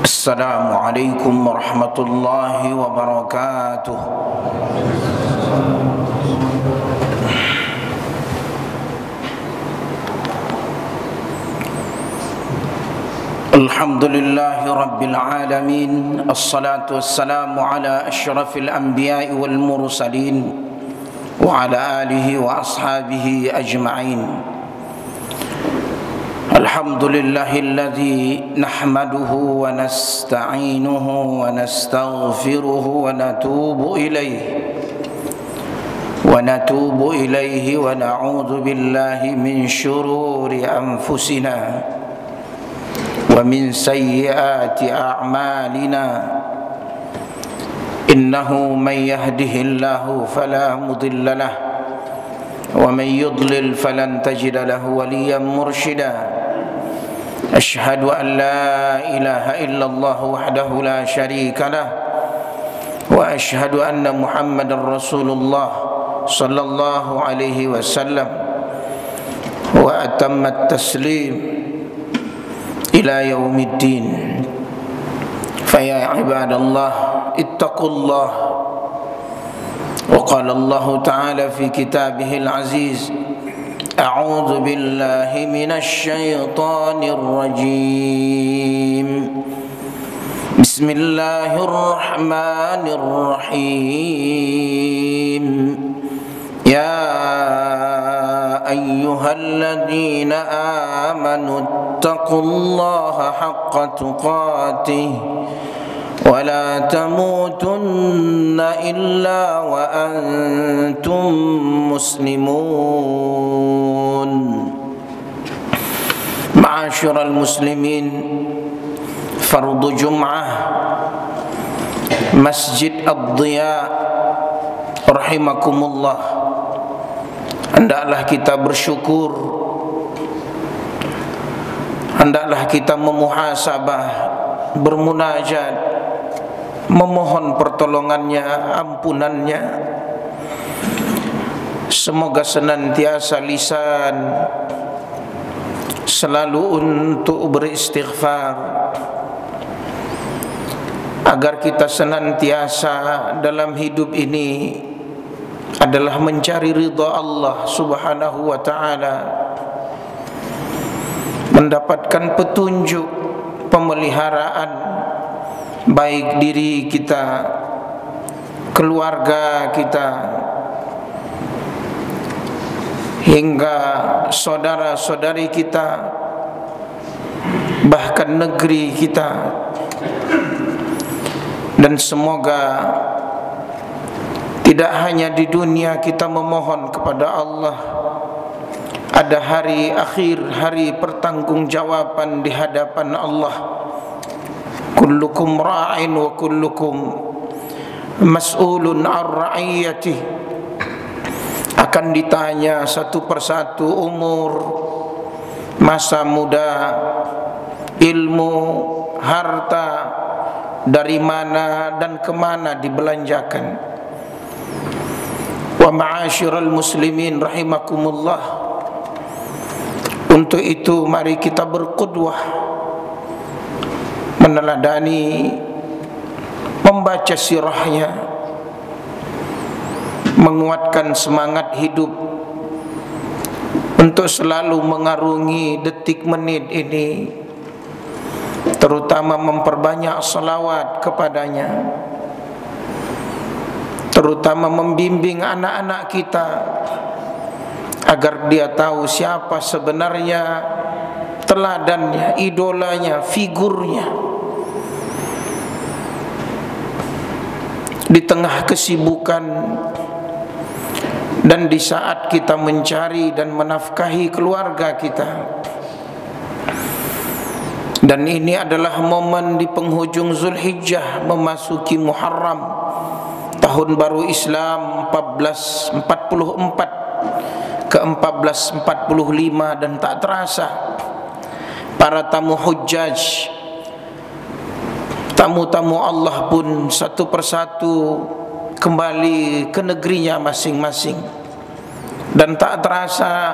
Assalamualaikum warahmatullahi wabarakatuh. Alhamdulillahi rabbil alamin. Assalatu wassalamu ala asyrafil anbiya'i wal mursalin wa ala alihi wa ashabihi ajma'in. Alhamdulillahilladzi nahmaduhu wa nasta'inuhu wa nastaghfiruhu wa natubu ilaihi wa na'udzu billahi min syururi anfusina wa min sayyiati a'malina. Innahu man yahdihillahu fala mudilla lahu wa man yudlil falan tajida lahu waliyan mursyida. Ashhadu an la ilaha illallah wahdahu la syarika lah wa ashhadu anna Muhammadar Rasulullah sallallahu alaihi wasallam wa atammat taslim ila yaumiddin. Faya ibadallah ittaqullah. Wa qala Allah ta'ala fi kitabihil aziz, a'udzu billahi minasy syaithanir rajim. Bismillahirrahmanirrahim. Ya ayyuhalladzina amanu ittaqullaha haqqa tuqatih wa la tamutunna illa wa antum muslimun. Ma'asyiral muslimin, fardu Jum'ah Masjid Ad-Dhiya rahimakumullah. Hendaklah kita bersyukur, hendaklah kita memuhasabah, bermunajat, memohon pertolongannya, ampunannya. Semoga senantiasa lisan selalu untuk beristighfar, agar kita senantiasa dalam hidup ini adalah mencari ridha Allah subhanahu wa ta'ala, mendapatkan petunjuk, pemeliharaan, baik diri kita, keluarga kita, hingga saudara-saudari kita, bahkan negeri kita. Dan semoga tidak hanya di dunia kita memohon kepada Allah, ada hari akhir, hari pertanggungjawaban di hadapan Allah. Kullukum ra'in wa kullukum mas'ulun an ra'iyatih. Akan ditanya satu persatu umur, masa muda, ilmu, harta, dari mana dan kemana dibelanjakan. Wa ma'asyiral muslimin rahimakumullah. Untuk itu mari kita berqudwah, meneladani, membaca sirahnya, menguatkan semangat hidup untuk selalu mengarungi detik menit ini, terutama memperbanyak salawat kepadanya, terutama membimbing anak-anak kita agar dia tahu siapa sebenarnya teladannya, idolanya, figurnya. Di tengah kesibukan dan di saat kita mencari dan menafkahi keluarga kita. Dan ini adalah momen di penghujung Zulhijjah memasuki Muharram, tahun baru Islam 1444 ke 1445, dan tak terasa para tamu hujjaj, tamu-tamu Allah pun satu persatu kembali ke negerinya masing-masing. Dan tak terasa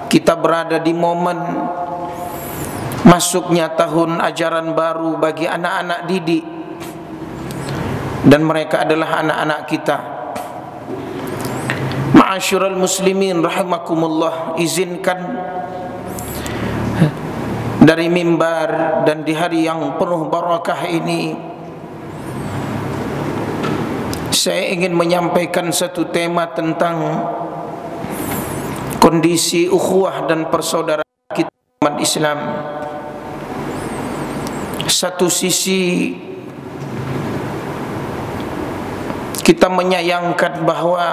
kita berada di momen masuknya tahun ajaran baru bagi anak-anak didik, dan mereka adalah anak-anak kita. Ma'asyiral muslimin rahimakumullah, izinkan dari mimbar dan di hari yang penuh barakah ini saya ingin menyampaikan satu tema tentang kondisi ukhuwah dan persaudaraan kita umat Islam. Satu sisi kita menyayangkan bahwa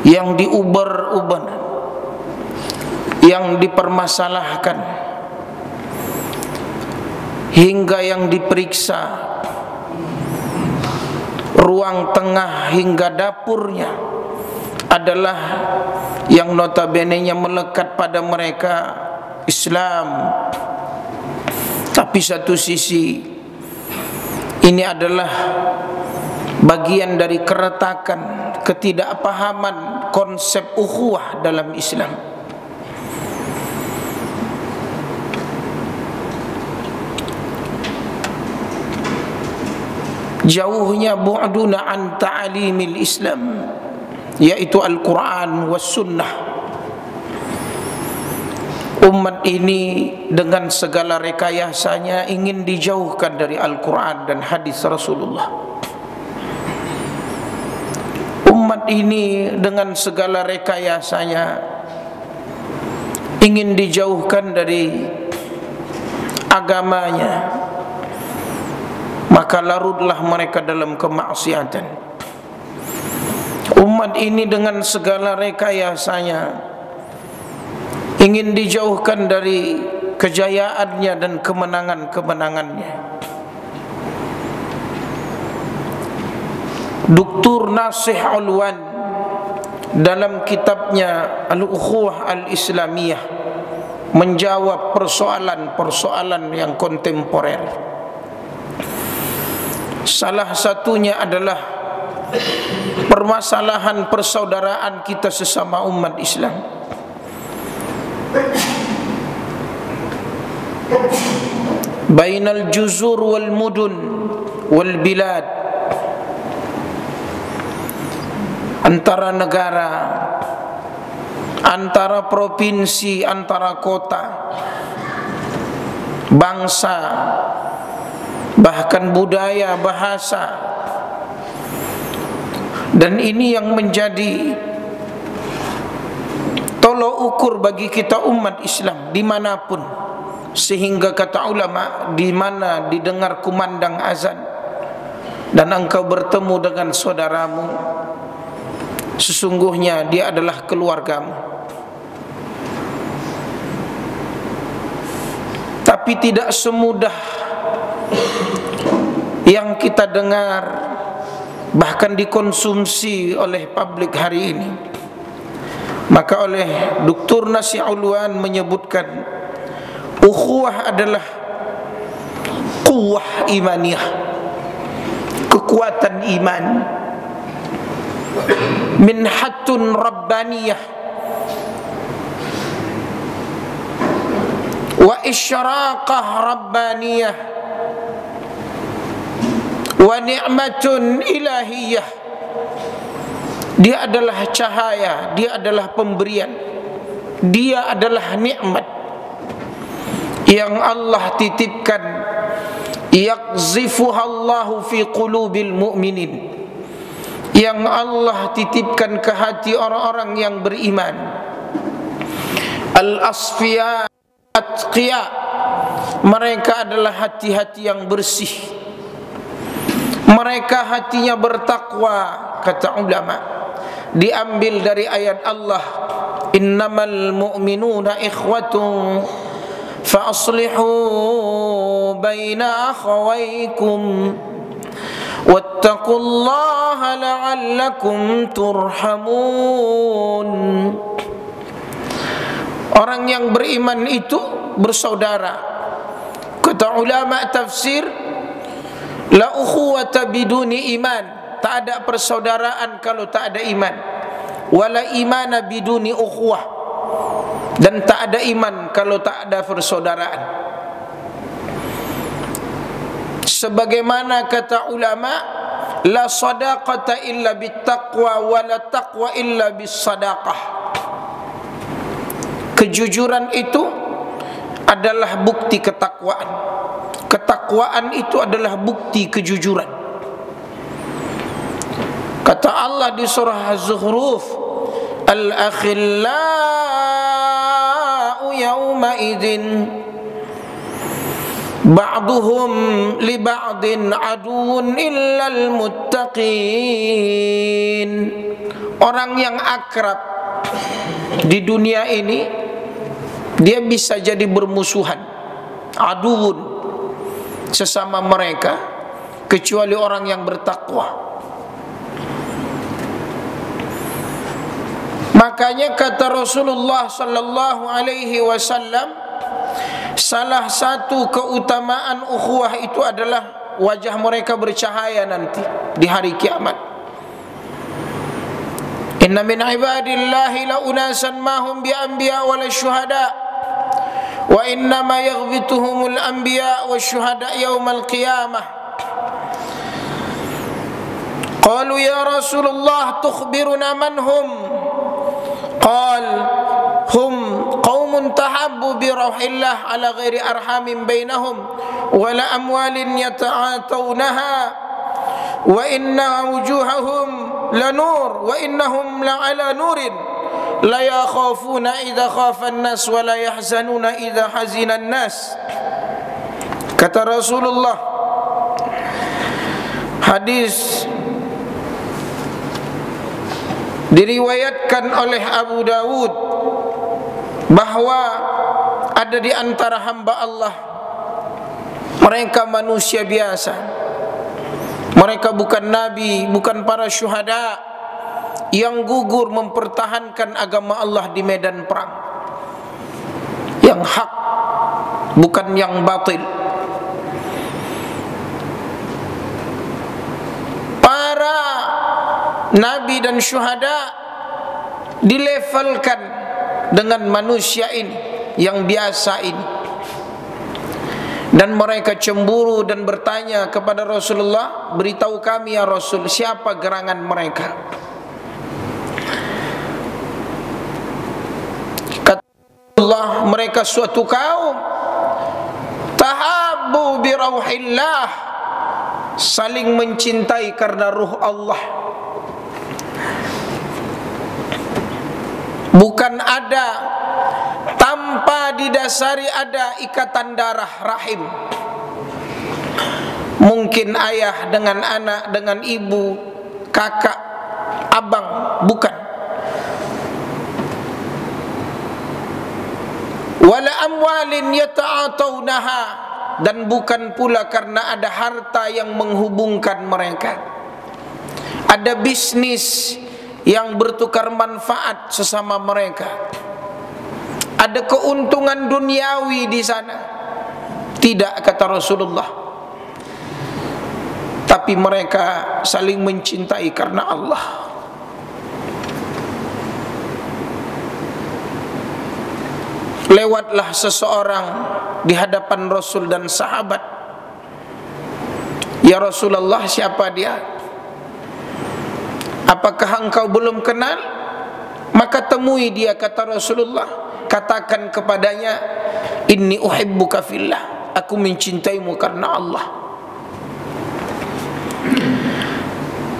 yang diuber-uber, yang dipermasalahkan, hingga yang diperiksa ruang tengah hingga dapurnya adalah yang notabene-nya melekat pada mereka Islam. Tapi satu sisi ini adalah bagian dari keretakan, ketidakpahaman konsep ukhuwah dalam Islam. Jauhnya bu'duna an ta'alimil Islam, yaitu Al-Quran was Sunnah. Umat ini dengan segala rekayasanya ingin dijauhkan dari Al-Quran dan hadis Rasulullah. Umat ini dengan segala rekayasanya ingin dijauhkan dari agamanya, maka larutlah mereka dalam kemaksiatan. Umat ini dengan segala rekayasanya ingin dijauhkan dari kejayaannya dan kemenangan-kemenangannya. Dr. Nasih Ulwan dalam kitabnya Al-Ukhuwah Al-Islamiyah menjawab persoalan-persoalan yang kontemporer. Salah satunya adalah permasalahan persaudaraan kita sesama umat Islam. Bainal juzur wal mudun wal bilad, antara negara, antara provinsi, antara kota, bangsa, bahkan budaya, bahasa. Dan ini yang menjadi tolok ukur bagi kita umat Islam dimanapun, sehingga kata ulama, di mana didengar kumandang azan dan engkau bertemu dengan saudaramu, sesungguhnya dia adalah keluargamu. Tapi tidak semudah yang kita dengar, bahkan dikonsumsi oleh publik hari ini. Maka oleh Dr. Nasih Ulwan menyebutkan ukhuwah adalah quwwah imaniyah, kekuatan iman, minhatun rabbaniyah, wa isyraqah rabbaniyah, wa ni'matun ilahiyah. Dia adalah cahaya, dia adalah pemberian, dia adalah nikmat yang Allah titipkan, yaqzifuhallahu fi qulubil mu'minin, yang Allah titipkan ke hati orang-orang yang beriman. Al-asfiya atqiya, mereka adalah hati-hati yang bersih, mereka hatinya bertakwa. Kata ulama, diambil dari ayat Allah, innamal mu'minuna ikhwatun fa aslihu baina akhawaykum wattaqullaha la'allakum turhamun. Orang yang beriman itu bersaudara. Kata ulama tafsir, la ukhuwata biduni iman, tak ada persaudaraan kalau tak ada iman. Wala imana biduni ukhuwah, dan tak ada iman kalau tak ada persaudaraan. Sebagaimana kata ulama, la sadaqata illa bittaqwa wa la taqwa illa bisadaqah. Kejujuran itu adalah bukti ketakwaan. Ketakwaan itu adalah bukti kejujuran. Kata Allah di surah Az-Zukhruf, al-akhillau yawma idzin ba'duhum li ba'din aduun illal muttaqin. Orang yang akrab di dunia ini, dia bisa jadi bermusuhan, aduun, sesama mereka, kecuali orang yang bertakwa. Makanya kata Rasulullah sallallahu alaihi wasallam, salah satu keutamaan ukhuwah itu adalah wajah mereka bercahaya nanti di hari kiamat. Inna min ibadillahi la unasan ma hum bi anbiya wala syuhada wa inna ma yaghbituhumul anbiya wasyuhada yaumal qiyamah. Qalu ya Rasulullah tukhbiruna man hum? قال هم قوم تحبوا بروح الله على غير أرحام بينهم ولا أموال يتعاطونها وإن وجوههم لنور وإنهم لعلى نور لا يخافون إذا خاف الناس ولا يحزنون إذا حزن الناس. Kata Rasulullah, hadis diriwayatkan oleh Abu Dawud, bahwa ada di antara hamba Allah, mereka manusia biasa, mereka bukan nabi, bukan para syuhada, yang gugur mempertahankan agama Allah di medan perang, yang hak bukan yang batil. Para nabi dan syuhada dilevelkan dengan manusia ini yang biasa ini, dan mereka cemburu dan bertanya kepada Rasulullah, beritahu kami ya Rasul, siapa gerangan mereka? Kata Allah, mereka suatu kaum tahabbu bi rauhillah, saling mencintai karena ruh Allah. Bukan ada, tanpa didasari ada ikatan darah rahim. Mungkin ayah dengan anak, dengan ibu, kakak, abang, bukan. Wala amwalin yata'atawnaha, dan bukan pula karena ada harta yang menghubungkan mereka. Ada bisnis yang bertukar manfaat sesama mereka, ada keuntungan duniawi di sana. Tidak, kata Rasulullah, tapi mereka saling mencintai karena Allah. Lewatlah seseorang di hadapan Rasul dan sahabat, ya Rasulullah, siapa dia? Apakah engkau belum kenal? Maka temui dia, kata Rasulullah, katakan kepadanya, inni uhibbuka fillah, aku mencintaimu karena Allah.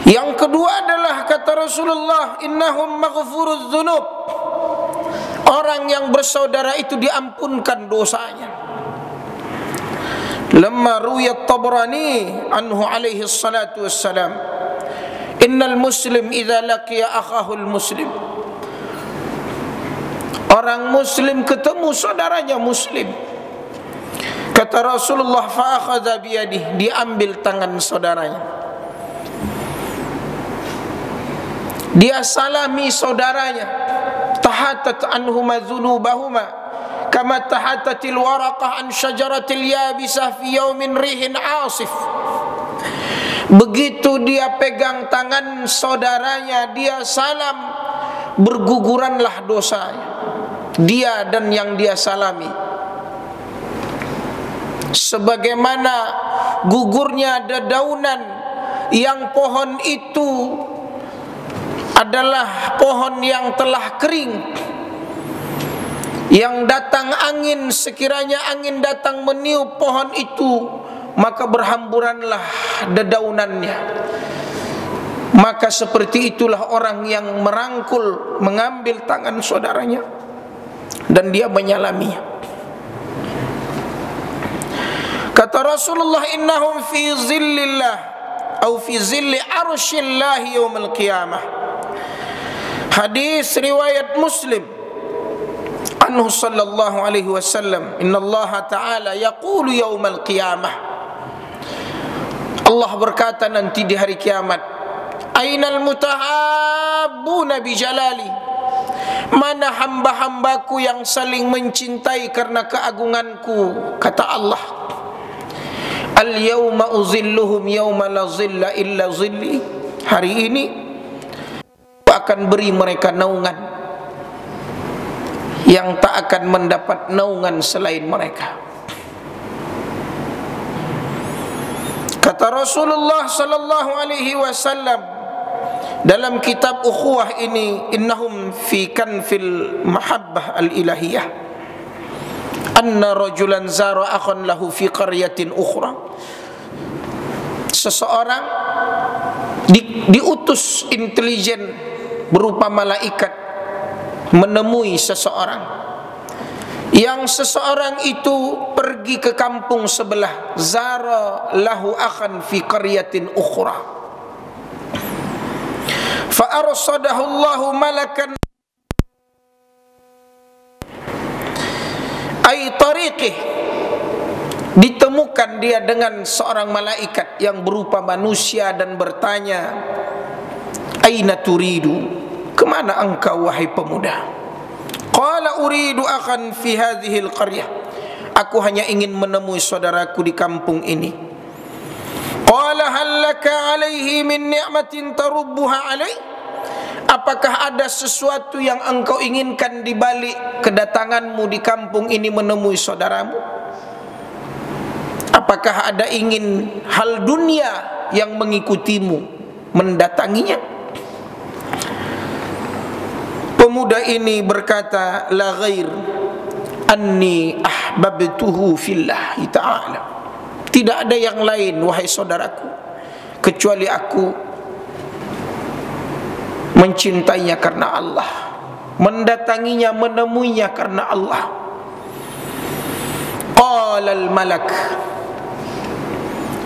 Yang kedua adalah, kata Rasulullah, innahum maghfuruz dzunub, orang yang bersaudara itu diampunkan dosanya. Lamma ruwiyat Tabrani anhu alaihi salatu wassalam, innal muslim idza laqiya akhahul muslim, orang muslim ketemu saudaranya muslim, kata Rasulullah, fa akhadha bi yadihi, diambil tangan saudaranya, dia salami saudaranya, tahatat anhuma dzunubahuma kama tahatatil waraqah an syajaratil yabisah fi yaumin rihin asif. Begitu dia pegang tangan saudaranya, dia salam, berguguranlah dosanya dia dan yang dia salami. Sebagaimana gugurnya dedaunan yang pohon itu adalah pohon yang telah kering, yang datang angin, sekiranya angin datang meniup pohon itu, maka berhamburanlah dedaunannya. Maka seperti itulah orang yang merangkul, mengambil tangan saudaranya dan dia menyalaminya. Kata Rasulullah, innahum fi zillillah atau fi zilli arsyillah yaumil qiyamah. Hadis riwayat Muslim. Anhu sallallahu alaihi wasallam, innallaha ta'ala yaqulu yaumal qiyamah. Allah berkata nanti di hari kiamat, ainal mutahabbuna bi jalali, mana hamba-hambaku yang saling mencintai karena keagunganku. Kata Allah, al yauma uzilluhum yauma la zilla illa zilli. Hari ini aku akan beri mereka naungan yang tak akan mendapat naungan selain mereka. Kata Rasulullah sallallahu alaihi wasallam dalam kitab ukhuwah ini, innahum fi kanfil mahabbah al-ilahiyah, anna rajulan zara akhan lahu fi qaryatin ukhra. Seseorang diutus intelijen berupa malaikat menemui seseorang, yang seseorang itu pergi ke kampung sebelah. Zara lahu akhan fi qaryatin ukhra, fa arsadahu Allahu malakan ay tariqih. Ditemukan dia dengan seorang malaikat yang berupa manusia dan bertanya, aina turidu, kemana engkau wahai pemuda? Qala uridu akhan fi hadhihi al-qaryah, aku hanya ingin menemui saudaraku di kampung ini. Qala hal laka alaihi min ni'matin tarubbuha alai, apakah ada sesuatu yang engkau inginkan di balik kedatanganmu di kampung ini menemui saudaramu? Apakah ada ingin hal dunia yang mengikutimu mendatanginya? Pemuda ini berkata, la ghair anni ahbabtuhu fillahi ta'ala. Tidak ada yang lain wahai saudaraku kecuali aku mencintainya karena Allah, mendatanginya, menemuinya karena Allah. Qala al-malak,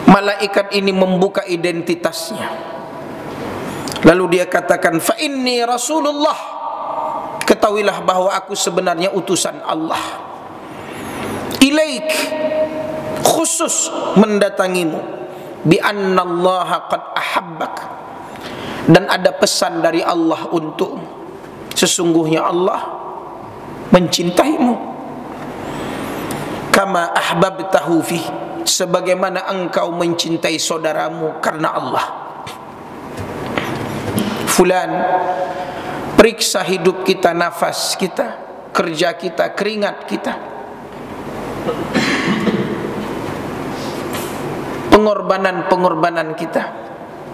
malaikat ini membuka identitasnya. Lalu dia katakan, fa inni rasulullah, ketahuilah bahwa aku sebenarnya utusan Allah. Ilaik, khusus mendatangimu. Bi anna Allah qad ahabbak, dan ada pesan dari Allah untukmu. Sesungguhnya Allah mencintaimu. Kama ahbabtahu fi, sebagaimana engkau mencintai saudaramu karena Allah. Fulan, periksa hidup kita, nafas kita, kerja kita, keringat kita, pengorbanan-pengorbanan kita,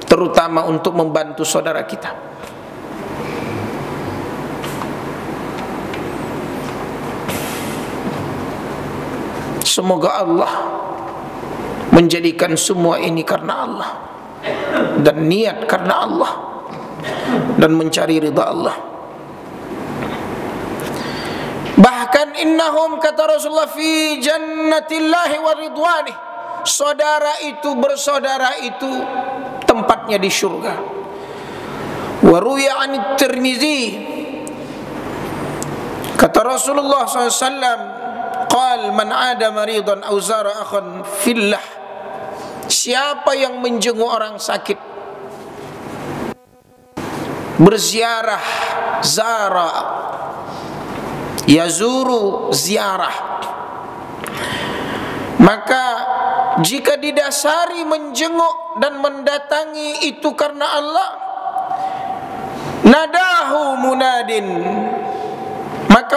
terutama untuk membantu saudara kita. Semoga Allah menjadikan semua ini karena Allah, dan niat karena Allah, dan mencari ridha Allah. Bahkan innahum, kata Rasulullah, fi jannatillahi wa ridwanih, saudara itu bersaudara itu tempatnya di surga. Wa ruwiya 'an Tirmizi, kata Rasulullah SAW, qal man 'ada maridan aw zara akhan fillah, siapa yang menjenguk orang sakit, berziarah, zara, yazuru, ziarah, maka jika didasari menjenguk dan mendatangi itu karena Allah, nadahu munadin, Maka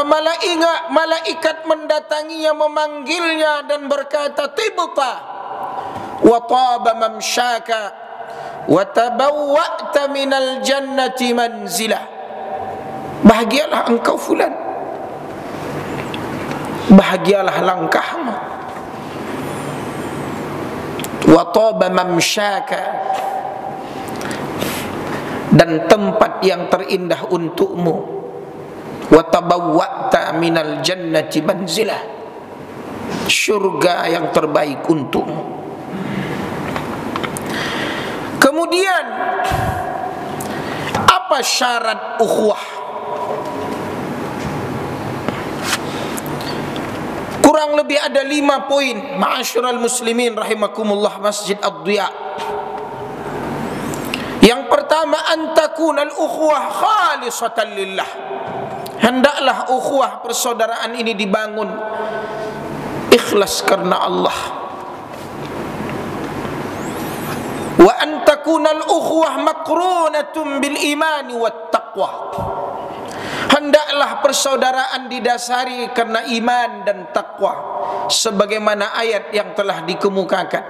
malaikat mendatanginya, memanggilnya dan berkata, tibta wa taba mamsyaka wa tabawwa'ta minal jannati manzilah. Bahagialah engkau fulan, bahagialah langkahmu. Wa taba mamsyaka, dan tempat yang terindah untukmu. Wa tabawwa'ta minal jannati manzilah, syurga yang terbaik untukmu. Kemudian apa syarat ukhuwah? Kurang lebih ada 5 poin. Ma'asyiral muslimin rahimakumullah, Masjid Ad-Dhiya. Yang pertama, antakunal ukhuwah khalisatan lillah. Hendaklah ukhuwah, persaudaraan ini dibangun ikhlas karena Allah. Wa antakunal ukhuwah makrunatun bil imani wat taqwa. Hendaklah persaudaraan didasari karena iman dan takwa, sebagaimana ayat yang telah dikemukakan.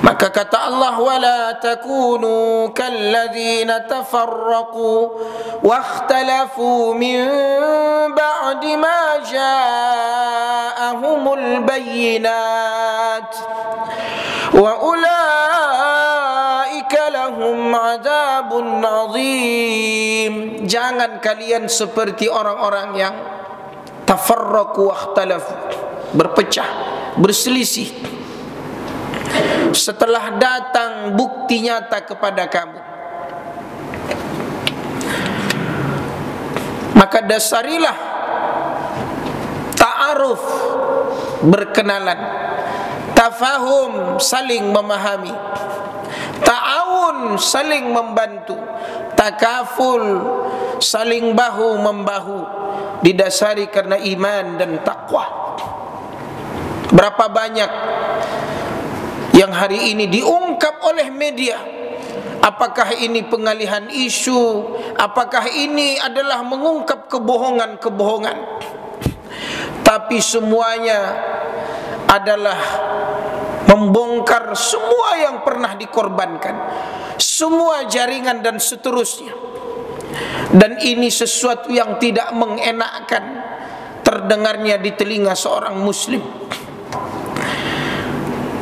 Maka kata Allah, wala takunu kalladzina tafarraqu wakhtalafu min ba'di ma ja'ahumul bayyinat wa ulaika lahum adzabun azim. Jangan kalian seperti orang-orang yang tafarraqu wakhtalafu, berpecah, berselisih setelah datang bukti nyata kepada kamu. Maka dasarilah ta'aruf, berkenalan, tafahum, saling memahami, ta'awun, saling membantu, takaful, saling bahu membahu, didasari karena iman dan takwa. Berapa banyak yang hari ini diungkap oleh media? Apakah ini pengalihan isu? Apakah ini adalah mengungkap kebohongan-kebohongan? Tapi semuanya adalah membongkar semua yang pernah dikorbankan, semua jaringan dan seterusnya. Dan ini sesuatu yang tidak mengenakkan terdengarnya di telinga seorang muslim.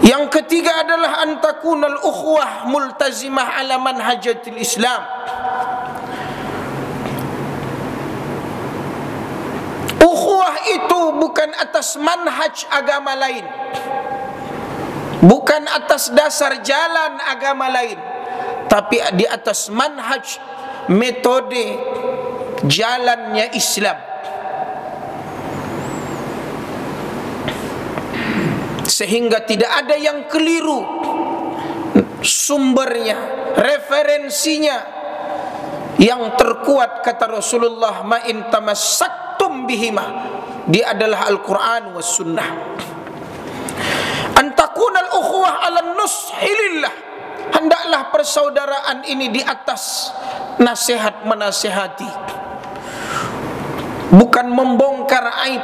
Yang ketiga adalah antakunal ukhuwah multazimah ala manhajatil Islam. Ukhuwah itu bukan atas manhaj agama lain, bukan atas dasar jalan agama lain, tapi di atas manhaj, metode, jalannya Islam. Sehingga tidak ada yang keliru sumbernya, referensinya yang terkuat. Kata Rasulullah, ma in tamassaktum bihima, dia adalah Al-Quran was sunnah. Antakunal ukhuwah ala nushi lillah, hendaklah persaudaraan ini di atas nasihat menasihati, bukan membongkar aib,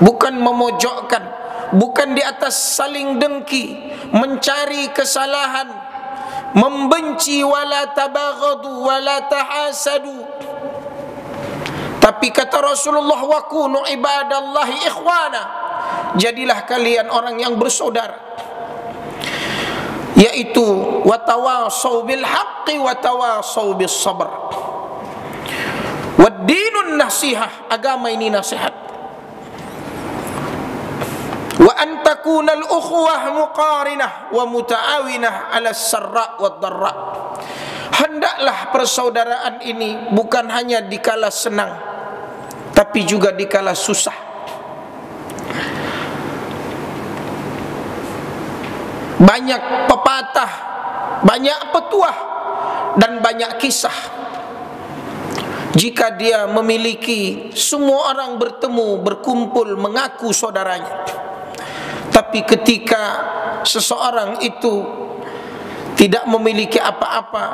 bukan memojokkan, bukan di atas saling dengki, mencari kesalahan, membenci, wala tabaghadu wala tahasadu. Tapi kata Rasulullah, wa kunu ibadallahi ikhwana, jadilah kalian orang yang bersaudara, yaitu watawasau bil haqqi watawasau bis sabr. Wad dinun nasihah, agama ini nasihat. Wa antakunal ukhuwah muqarinah wa muta'awinah ala sarra' wa dharra. Hendaklah persaudaraan ini bukan hanya dikala senang, tapi juga dikala susah. Banyak pepatah, banyak petuah, dan banyak kisah. Jika dia memiliki, semua orang bertemu, berkumpul, mengaku saudaranya. Tapi ketika seseorang itu tidak memiliki apa-apa,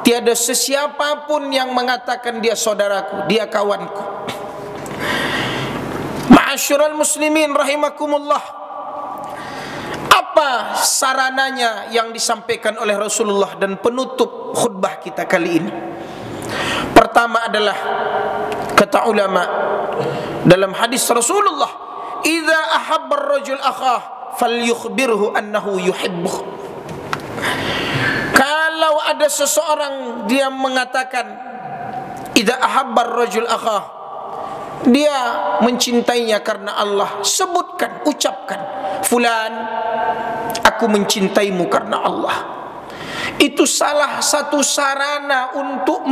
tiada sesiapapun yang mengatakan dia saudaraku, dia kawanku. Ma'asyiral muslimin rahimakumullah, apa sarananya yang disampaikan oleh Rasulullah dan penutup khutbah kita kali ini? Pertama adalah, kata ulama dalam hadis Rasulullah, "Idza ahabba ar-rajul akhah falyukhbirhu annahu yuhibbuh." Kalau ada seseorang dia mengatakan idza ahabba ar-rajul akhah, dia mencintainya karena Allah, sebutkan, ucapkan, fulan, aku mencintaimu karena Allah. Itu salah satu sarana untuk